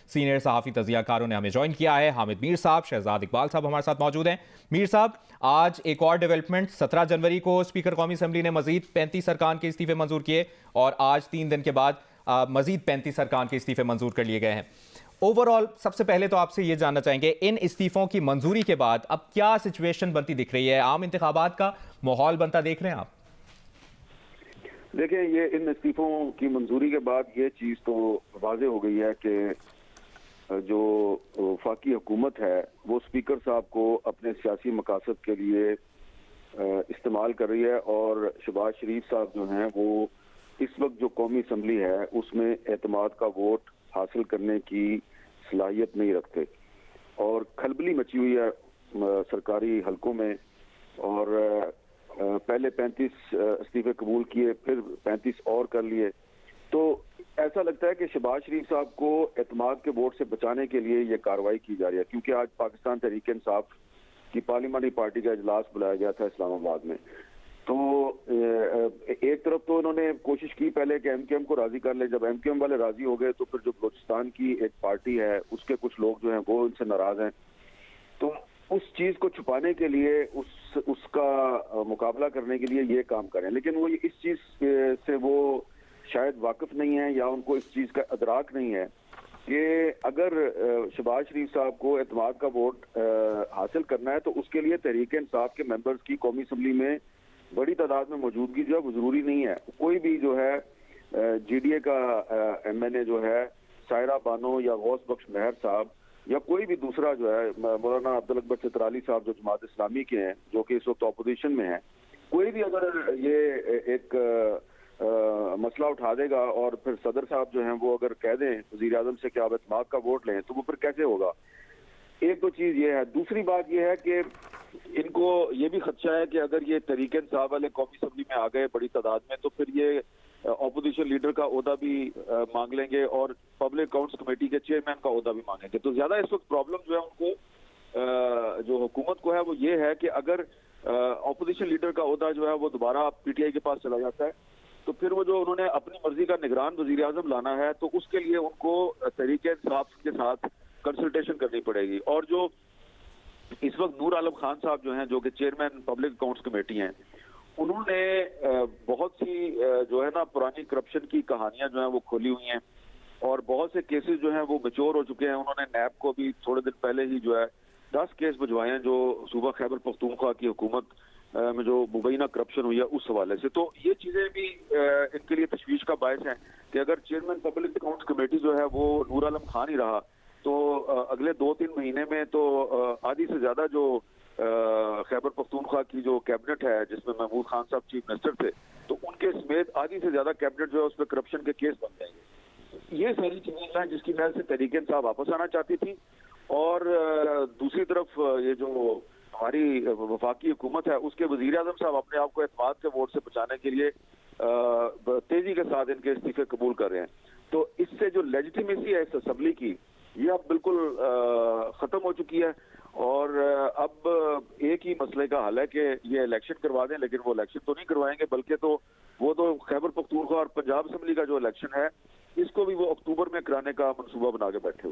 Senior सहाफ़ी तजियाकारों ने हमें ज्वाइन किया है। हामिद मीर साहब, शहजाद इकबाल साहब हमारे साथ मौजूद हैं। मीर साहब, आज एक और डेवलपमेंट, 17 जनवरी को स्पीकर कौमी असम्बली ने मजीद 35 अरकान के इस्तीफे मंजूर किए और आज 3 दिन के बाद मजीद 35 अरकान के इस्तीफे मंजूर कर लिए गए हैं। ओवरऑल सबसे पहले तो आपसे ये जानना चाहेंगे, इन इस्तीफों की मंजूरी के बाद अब क्या सिचुएशन बनती दिख रही है? आम इंतखाबात का माहौल बनता देख रहे हैं आप? देखिए, ये इन इस्तीफों की मंजूरी के बाद ये चीज़ तो वाज़ेह हो गई है कि जो वफाकी हुकूमत है वो स्पीकर साहब को अपने सियासी मकासद के लिए इस्तेमाल कर रही है और शहबाज शरीफ साहब जो हैं वो इस वक्त जो कौमी असम्बली है उसमें एतमाद का वोट हासिल करने की सलाहियत नहीं रखते और खलबली मची हुई है सरकारी हलकों में। और पहले 35 इस्तीफे कबूल किए, फिर 35 और कर लिए। तो ऐसा लगता है कि शहबाज शरीफ साहब को एतमाद के वोट से बचाने के लिए ये कार्रवाई की जा रही है, क्योंकि आज पाकिस्तान तहरीक इंसाफ की पार्लियामानी पार्टी का इजलास बुलाया गया था इस्लामाबाद में। तो एक तरफ तो उन्होंने कोशिश की पहले कि एमकेएम को राजी कर ले। जब एमकेएम वाले राजी हो गए तो फिर जो बलूचिस्तान की एक पार्टी है उसके कुछ लोग जो हैं वो उनसे नाराज हैं। तो उस चीज को छुपाने के लिए, उसका मुकाबला करने के लिए ये काम करें, लेकिन वो इस चीज से वो शायद वाकिफ नहीं है या उनको इस चीज का अदराक नहीं है कि अगर शहबाज शरीफ साहब को एतमाद का वोट हासिल करना है तो उसके लिए तहरीक इंसाफ के मेंबर्स की कौमी असम्बली में बड़ी तादाद में मौजूदगी जो है वो जरूरी नहीं है। कोई भी जो है जीडीए का एमएनए जो है सायरा बानो या गौस बख्श मेहर साहब या कोई भी दूसरा जो है मौलाना अब्दुल अकबर चित्राली साहब जो जमात इस्लामी के हैं जो कि इस वक्त अपोजिशन में है, कोई भी अगर ये एक मसला उठा देगा और फिर सदर साहब जो हैं वो अगर कह दें वज़ीर आज़म से कि आप एतमाद का वोट लें तो वो फिर कैसे होगा। एक तो चीज ये है। दूसरी बात ये है कि इनको ये भी खदशा है कि अगर ये तहरीक इंसाफ वाले कौमी असम्बली में आ गए बड़ी तादाद में तो फिर ये अपोजिशन लीडर का ओहदा भी मांग लेंगे और पब्लिक अकाउंट्स कमेटी के चेयरमैन का ओहदा भी मांगेंगे। तो ज्यादा इस वक्त प्रॉब्लम जो है उनको जो हुकूमत को है वो ये है कि अगर अपोजिशन लीडर का ओहदा जो है वो दोबारा पीटीआई के पास चला जाता है तो फिर वो जो उन्होंने अपनी मर्जी का निगरान वज़ीर आज़म लाना है तो उसके लिए उनको तहरीक इंसाफ के साथ कंसल्टेशन करनी पड़ेगी। और जो इस वक्त नूर आलम खान साहब जो हैं जो कि चेयरमैन पब्लिक अकाउंट्स कमेटी हैं, उन्होंने बहुत सी जो है ना पुरानी करप्शन की कहानियां जो हैं वो खोली हुई हैं और बहुत से केसेस जो हैं वो मैच्योर हो चुके हैं। उन्होंने नैब को भी थोड़े दिन पहले ही जो है 10 केस भिजवाए हैं जो सूबा खैबर पख्तूनख्वा की हुकूमत में जो मुबैना करप्शन हुई है उस हवाले से। तो ये चीजें भी इनके लिए तशवीश का बायस है कि अगर चेयरमैन पब्लिक अकाउंट्स कमेटी जो है वो नूर आलम खान ही रहा तो अगले 2-3 महीने में तो आधी से ज्यादा जो खैबर पख्तूनख्वा की जो कैबिनेट है जिसमें महमूद खान साहब चीफ मिनिस्टर थे तो उनके समेत आधी से ज्यादा कैबिनेट जो है उस पर करप्शन के केस बन जाएंगे। ये सारी चीजें हैं जिसकी वजह से तहरीक इंसाफ वापस आना चाहती थी। और दूसरी तरफ ये जो हमारी वफाकी हुकूमत है उसके वज़ीर आज़म साहब अपने आप को एतमाद के वोट से बचाने के लिए तेजी के साथ इनके इस्तीफे कबूल कर रहे हैं। तो इससे जो लेजिटिमेसी है इस असम्बली की ये अब बिल्कुल खत्म हो चुकी है और अब एक ही मसले का हल है कि ये इलेक्शन करवा दें, लेकिन वो इलेक्शन तो नहीं करवाएंगे बल्कि तो वो तो खैबर पख्तूनख्वा और पंजाब असम्बली का जो इलेक्शन है इसको भी वो अक्टूबर में कराने का मंसूबा बना के बैठे हुए।